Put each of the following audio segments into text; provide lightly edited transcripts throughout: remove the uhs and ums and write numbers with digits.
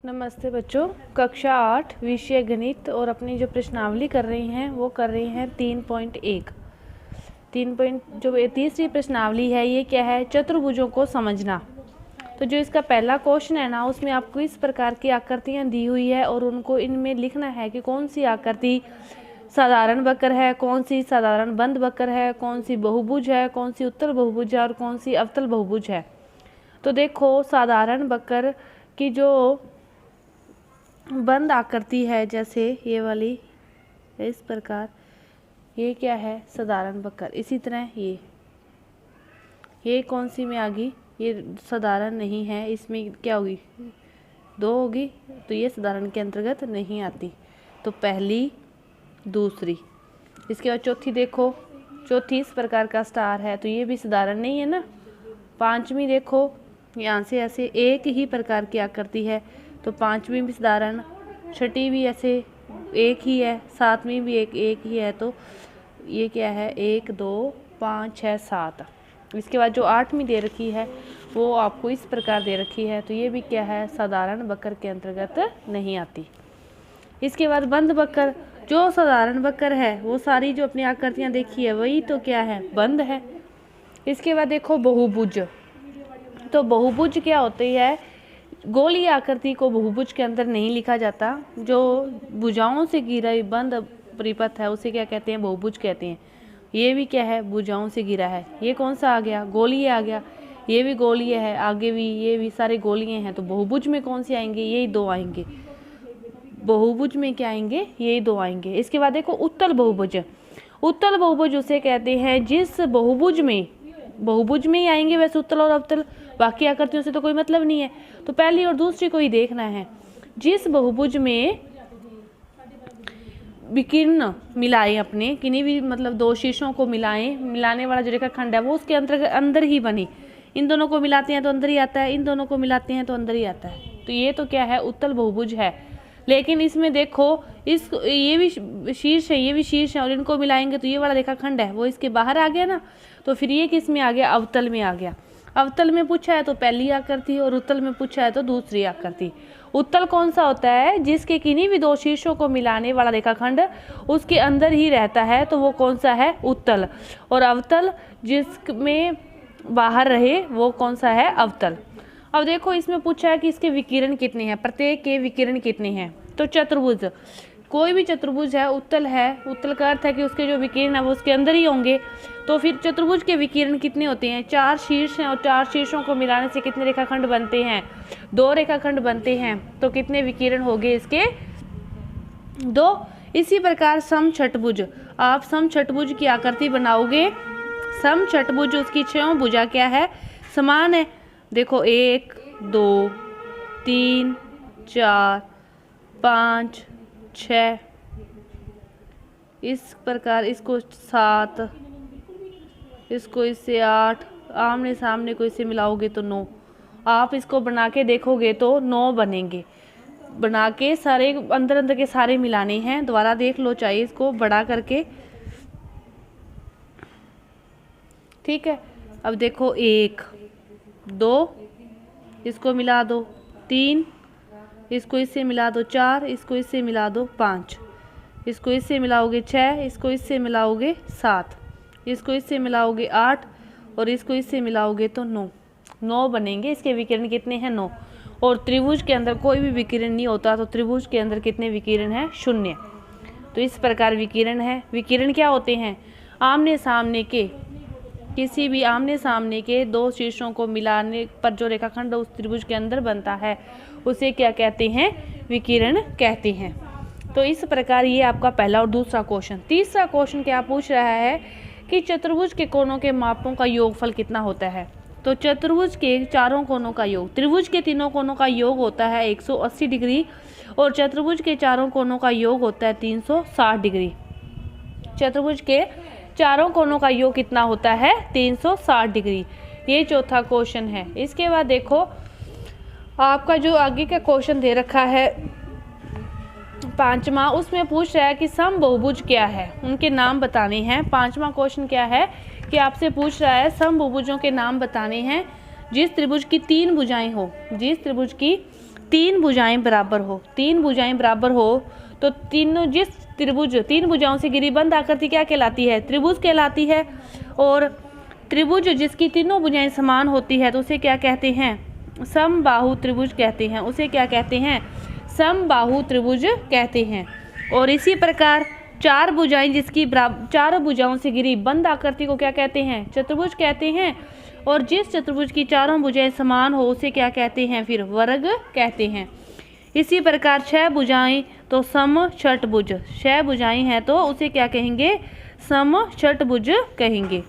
नमस्ते बच्चों, कक्षा 8 विषय गणित और अपनी जो प्रश्नावली कर रही हैं वो कर रही हैं 3.1। जो तीसरी प्रश्नावली है ये क्या है? चतुर्भुजों को समझना। तो जो इसका पहला क्वेश्चन है ना, उसमें आपको इस प्रकार की आकृतियां दी हुई है और उनको इनमें लिखना है कि कौन सी आकृति साधारण वक्र है, कौन सी साधारण बंद वक्र है, कौन सी बहुभुज है, कौन सी उत्तल बहुभुज है और कौन सी अवतल बहुभुज है। तो देखो, साधारण वक्र की जो बंद आकृति है, जैसे ये वाली इस प्रकार, ये क्या है? साधारण वक्र। इसी तरह ये कौन सी में आ गई? ये साधारण नहीं है, इसमें क्या होगी? 2 होगी, तो ये साधारण के अंतर्गत नहीं आती। तो पहली, दूसरी, इसके बाद चौथी देखो, चौथी इस प्रकार का स्टार है, तो ये भी साधारण नहीं है ना। पांचवी देखो, यहाँ से ऐसे एक ही प्रकार की आकृति है, तो पांचवी भी साधारण, छठी भी ऐसे एक ही है, सातवीं भी एक ही है, तो ये क्या है? 1 2 5 6 7। इसके बाद जो आठवीं दे रखी है वो आपको इस प्रकार दे रखी है, तो ये भी क्या है? साधारण वक्र के अंतर्गत नहीं आती। इसके बाद बंद वक्र, जो साधारण वक्र है वो सारी जो अपनी आकृतियाँ देखी है वही तो क्या है? बंद है। इसके बाद देखो बहुभुज। तो बहुभुज क्या होती है? गोलीय आकृति को बहुभुज के अंदर नहीं लिखा जाता। जो भुजाओं से घिरा बंद परिपथ है उसे क्या कहते हैं? बहुभुज कहते हैं। ये भी क्या है? भुजाओं से घिरा है। ये कौन सा आ गया? गोलीय आ गया। ये भी गोलीय है, आगे भी ये भी सारे गोलीय हैं। तो बहुभुज में कौन से आएंगे? यही 2 आएंगे। बहुभुज में क्या आएंगे? यही 2 आएंगे। इसके बाद देखो उत्तल बहुभुज। उत्तल बहुभुज उसे कहते हैं जिस बहुभुज में ही आएंगे वैसे उत्तल और अवतल, बाकी आकृतियों से तो कोई मतलब नहीं है। तो पहली और दूसरी को ही देखना है। जिस बहुभुज में विकीर्ण मिलाएं, अपने किन्हीं भी मतलब 2 शीर्षों को मिलाने वाला जो रेखाखंड है वो उसके अंदर ही बने। इन दोनों को मिलाते हैं तो अंदर ही आता है, इन दोनों को मिलाते हैं तो अंदर ही आता है। तो ये तो क्या है? उत्तल बहुभुज है। लेकिन इसमें देखो, ये भी शीर्ष है, ये भी शीर्ष है, और इनको मिलाएंगे तो ये वाला रेखाखंड है वो इसके बाहर आ गया ना। तो फिर ये किस में आ गया? अवतल में आ गया। अवतल में पूछा है तो पहली आकृति, और उत्तल में पूछा है तो दूसरी आकृति। उत्तल कौन सा होता है? जिसके किन्हीं भी 2 शीर्षों को मिलाने वाला रेखाखंड उसके अंदर ही रहता है, तो वो कौन सा है? उत्तल। और अवतल जिसमें बाहर रहे वो कौन सा है? अवतल। अब देखो, इसमें पूछा है कि इसके विकिरण कितने हैं, प्रत्येक के विकिरण कितने हैं। तो चतुर्भुज, कोई भी चतुर्भुज है उत्तल है, उत्तल का अर्थ है कि उसके जो विकिरण है वो उसके अंदर ही होंगे। तो फिर चतुर्भुज के विकिरण कितने होते हैं? 4 शीर्ष हैं, और 4 शीर्षों को मिलाने से कितने रेखाखंड बनते हैं? 2 रेखाखंड बनते हैं। तो कितने विकिरण हो गए इसके? 2। इसी प्रकार समछठभुज, आप समछठभुज की आकृति बनाओगे। समछठभुज, उसकी 6 भुजा क्या है? समान है। देखो 1 2 3 4 5 6, इस प्रकार इसको 7, इसको इससे 8, आमने सामने को इससे मिलाओगे तो 9। आप इसको बना के देखोगे तो 9 बनेंगे। बना के सारे अंदर के सारे मिलाने हैं। दोबारा देख लो चाहिए इसको बड़ा करके, ठीक है। अब देखो 1 2, इसको मिला दो 3, इसको इससे मिला दो 4, इसको इससे मिला दो 5, इसको इससे मिलाओगे 6, इसको इससे मिलाओगे 7, इसको इससे मिलाओगे 8, और इसको इससे मिलाओगे तो 9 बनेंगे। इसके विकिरण कितने हैं? 9। और त्रिभुज के अंदर कोई भी विकिरण नहीं होता, तो त्रिभुज के अंदर कितने विकिरण हैं? 0। तो इस प्रकार विकिरण है। विकिरण क्या होते हैं? आमने सामने के, किसी भी आमने सामने के 2 शीर्षों को मिलाने पर जो रेखाखंड उस त्रिभुज के अंदर बनता है उसे क्या कहते हैं? विकिरण कहते हैं। तो इस प्रकार ये आपका पहला और दूसरा क्वेश्चन। तीसरा क्वेश्चन क्या पूछ रहा है कि चतुर्भुज के कोणों के मापों का योगफल कितना होता है। तो चतुर्भुज के चारों कोणों का योग, त्रिभुज के तीनों कोणों का योग होता है 180 डिग्री, और चतुर्भुज के चारों कोणों का योग होता है 360 डिग्री। चतुर्भुज के चारों कोणों का योग कितना होता है? 360 डिग्री। ये चौथा क्वेश्चन है। इसके बाद देखो, आपका जो आगे का क्वेश्चन दे रखा है 5वां, उसमें पूछ रहा है कि समबहुभुज क्या है, उनके नाम बताने हैं। 5वां क्वेश्चन क्या है कि आपसे पूछ रहा है समबहुभुजों के नाम बताने हैं जिस त्रिभुज की 3 भुजाएं हो। जिस त्रिभुज की तीन भुजाएं बराबर हो, तीन भुजाएं बराबर हो तो तीनों जिस त्रिभुज तीन भुजाओं से घिरी बंद आकृति क्या कहलाती है? त्रिभुज कहलाती है। और त्रिभुज जिसकी तीनों भुजाएं समान होती है तो उसे क्या कहते हैं? समबाहु त्रिभुज कहते हैं। उसे क्या कहते हैं? समबाहु त्रिभुज कहते हैं। और इसी प्रकार चार भुजाएं जिसकी चारों भुजाओं से घिरी बंद आकृति को क्या कहते हैं? चतुर्भुज कहते हैं। और जिस चतुर्भुज की चारों भुजाएं समान हो उसे क्या कहते हैं? फिर वर्ग कहते हैं। इसी प्रकार छह भुजाएं तो समषटभुज, छह भुजाएं हैं तो उसे क्या कहेंगे? समषटभुज कहेंगे।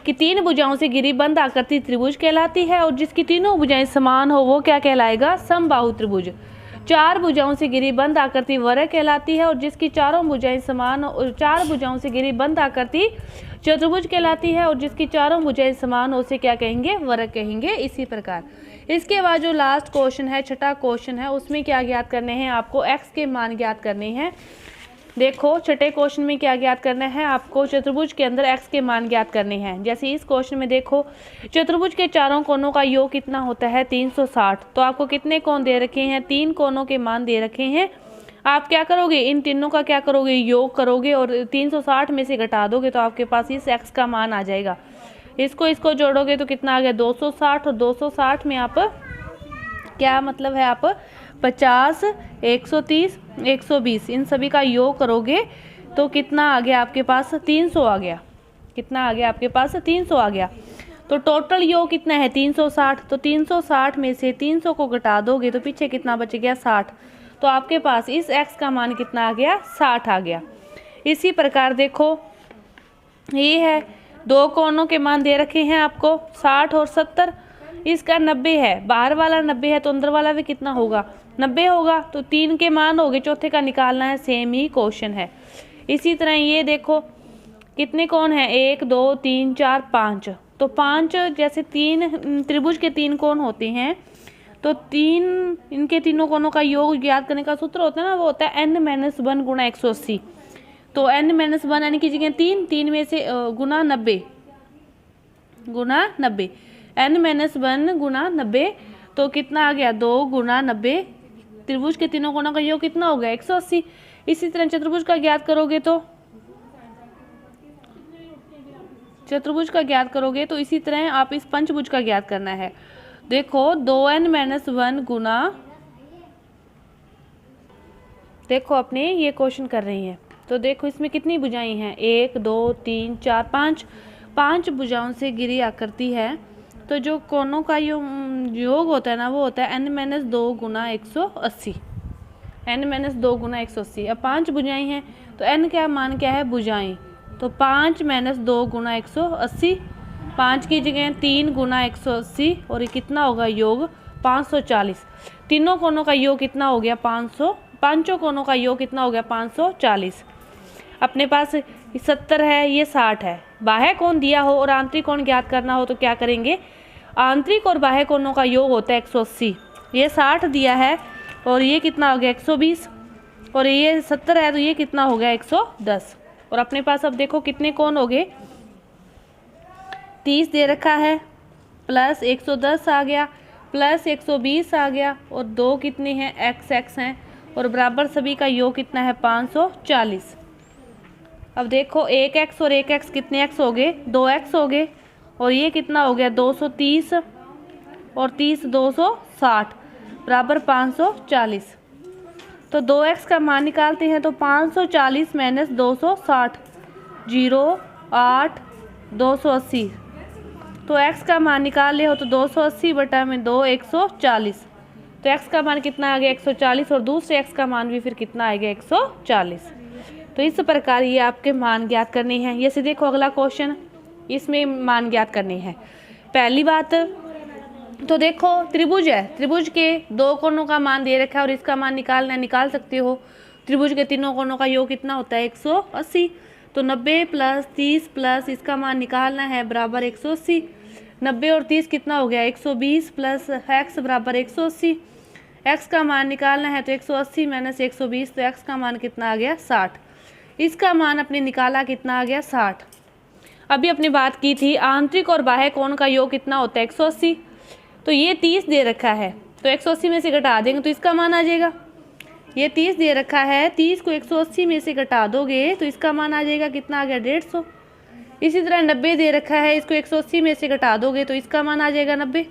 कि तीन भुजाओं से घिरी बंद आकृति त्रिभुज कहलाती है और जिसकी तीनों भुजाएं समान हो वो क्या कहलाएगा? समबाहु त्रिभुज। चार भुजाओं से घिरी बंद आकृति वर्ग कहलाती है और जिसकी चारों भुजाएं समान और चार भुजाओं से घिरी बंद आकृति चतुर्भुज कहलाती है और जिसकी चारों भुजाएं समान उसे क्या कहेंगे? वर्ग कहेंगे। इसी प्रकार इसके बाद जो लास्ट क्वेश्चन है, छठा क्वेश्चन है, उसमें क्या ज्ञात करने हैं? आपको x के मान ज्ञात करने हैं। देखो छठे क्वेश्चन में क्या ज्ञात करना है? आपको चतुर्भुज के अंदर x के मान ज्ञात करने हैं। जैसे इस क्वेश्चन में देखो चतुर्भुज के चारों कोनों का योग कितना होता है? 360। तो आपको कितने कोण दे रखे हैं? तीन कोनों के मान दे रखे हैं। आप क्या करोगे? इन तीनों का क्या करोगे? योग करोगे और 360 में से घटा दोगे तो आपके पास इस x का मान आ जाएगा। इसको जोड़ोगे तो कितना आ गया? 260। और 260 में आप क्या मतलब है? आप 50, 130, 120 इन सभी का योग करोगे तो कितना आ गया आपके पास? 300 आ गया। कितना आ गया आपके पास? 300 आ गया। तो टोटल योग कितना है? 360। तो 360 में से 300 को घटा दोगे तो पीछे कितना बच गया? 60। तो आपके पास इस x का मान कितना आ गया? 60 आ गया। इसी प्रकार देखो ये है, दो कोनों के मान दे रखे हैं आपको 60 और 70। इसका 90 है, बाहर वाला 90 है तो अंदर वाला भी कितना होगा? 90 होगा। तो तीन के मान हो गए, चौथे का निकालना है। सेम ही क्वेश्चन है। इसी तरह ये देखो कितने कोण हैं? 1, 2, 3, 4, 5। तो 5 जैसे तीन त्रिभुज के तीन कोण होते हैं तो तीन इनके तीनों कोणों का योग ज्ञात करने का सूत्र होता है ना, वो होता है n-1 गुणा 180। तो n-1 यानी कि जगह तीन में से गुना 90 n-1 गुना 90 तो कितना आ गया? 2 गुना 90। त्रिभुज के तीनों कोणों का योग कितना हो गया? 180। इसी तरह चतुर्भुज का ज्ञात करोगे तो इसी तरह आप इस पंचभुज का ज्ञात करना है। देखो 2n-1 गुना, देखो अपने ये क्वेश्चन कर रही हैं तो देखो इसमें कितनी भुजाएं हैं? 1, 2, 3, 4, 5। 5 भुजाओं से घिरी आकृति है तो जो कोनों का योग होता है ना वो होता है n-2 गुना 180। n-2 गुना 180। अब 5 भुजाएं हैं तो n का मान क्या है? भुजाएं। तो 5-2 गुना 180। 5 की जगह 3 गुना 180 और ये कितना होगा? योग 540। तीनों कोनों का योग कितना हो गया? 500। पांचों कोनों का योग कितना हो गया? 540। अपने पास 70 है, ये 60 है। बाह्य कोण दिया हो और आंतरिक कोण ज्ञात करना हो तो क्या करेंगे? आंतरिक और बाह्य कोणों का योग होता है 180। ये 60 दिया है और ये कितना हो गया? 120। और ये 70 है तो ये कितना हो गया? 110। और अपने पास अब देखो कितने कोण हो गए? 30 दे रखा है, प्लस 110 आ गया, प्लस 120 आ गया और 2 कितने हैं? x हैं और बराबर सभी का योग कितना है? 540। अब देखो 1x और 1x कितने x हो गए? 2x हो गए। और ये कितना हो गया? 230 और 30 260 बराबर 540। तो 2x का मान निकालते हैं तो 540 माइनस 260 0 8 280। तो x का मान निकाल ले हो तो 280 बटा में 2 140। तो x का मान कितना आ गया? 140 और दूसरे x का मान भी फिर कितना आएगा? 140। तो इस प्रकार ये आपके मान ज्ञात करने हैं। ये से देखो अगला क्वेश्चन, इसमें मान ज्ञात करने हैं। पहली बात तो देखो त्रिभुज है, त्रिभुज के दो कोणों का मान दे रखा है और इसका मान निकालना है, निकाल सकते हो। त्रिभुज के तीनों कोणों का योग कितना होता है? 180। तो 90 प्लस 30 प्लस इसका मान निकालना है बराबर 180। 90 और 30 कितना हो गया? 120 प्लस x बराबर 180। x का मान निकालना है तो 180 माइनस 120 तो x का मान कितना आ गया? 60। इसका मान अपने निकाला कितना आ गया? 60। अभी अपने बात की थी आंतरिक और बाह्य कोण का योग कितना होता है? 180। तो ये 30 दे रखा है तो 180 में से घटा देंगे तो इसका मान आ जाएगा। ये 30 दे रखा है, 30 को 180 में से घटा दोगे तो इसका मान आ जाएगा कितना आ गया 150। इसी तरह 90 दे रखा है, इसको 180 में से घटा दोगे तो इसका मान आ जाएगा 90,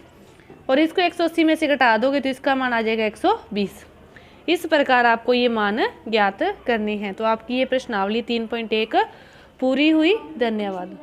और इसको 180 में से घटा दोगे तो इसका मान आ जाएगा 120। इस प्रकार आपको ये मान ज्ञात करने हैं। तो आपकी ये प्रश्नावली 3.1 पूरी हुई। धन्यवाद।